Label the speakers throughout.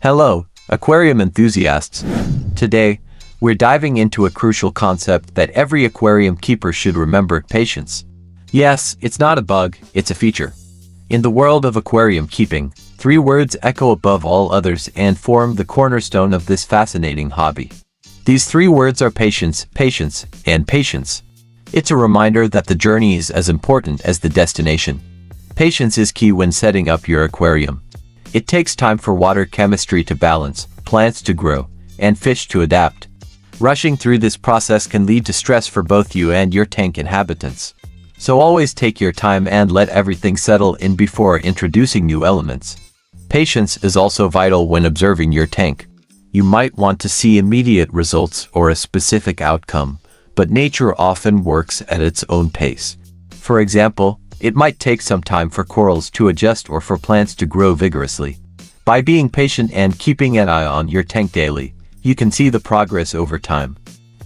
Speaker 1: Hello, aquarium enthusiasts. Today, we're diving into a crucial concept that every aquarium keeper should remember: patience. Yes, it's not a bug, it's a feature. In the world of aquarium keeping, three words echo above all others and form the cornerstone of this fascinating hobby. These three words are patience, patience, and patience. It's a reminder that the journey is as important as the destination. Patience is key when setting up your aquarium. It takes time for water chemistry to balance, plants to grow, and fish to adapt. Rushing through this process can lead to stress for both you and your tank inhabitants. So always take your time and let everything settle in before introducing new elements. Patience is also vital when observing your tank. You might want to see immediate results or a specific outcome, but nature often works at its own pace. For example, it might take some time for corals to adjust or for plants to grow vigorously. By being patient and keeping an eye on your tank daily, you can see the progress over time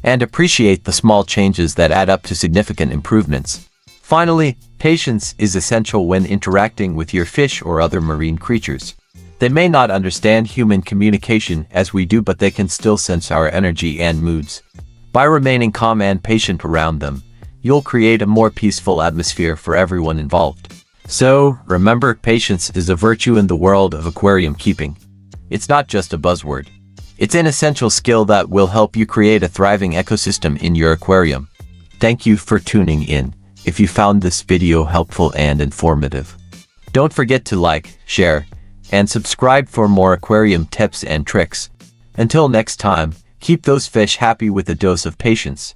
Speaker 1: and appreciate the small changes that add up to significant improvements. Finally, patience is essential when interacting with your fish or other marine creatures. They may not understand human communication as we do, but they can still sense our energy and moods. By remaining calm and patient around them, you'll create a more peaceful atmosphere for everyone involved. So, remember, patience is a virtue in the world of aquarium keeping. It's not just a buzzword. It's an essential skill that will help you create a thriving ecosystem in your aquarium. Thank you for tuning in. If you found this video helpful and informative, don't forget to like, share, and subscribe for more aquarium tips and tricks. Until next time, keep those fish happy with a dose of patience.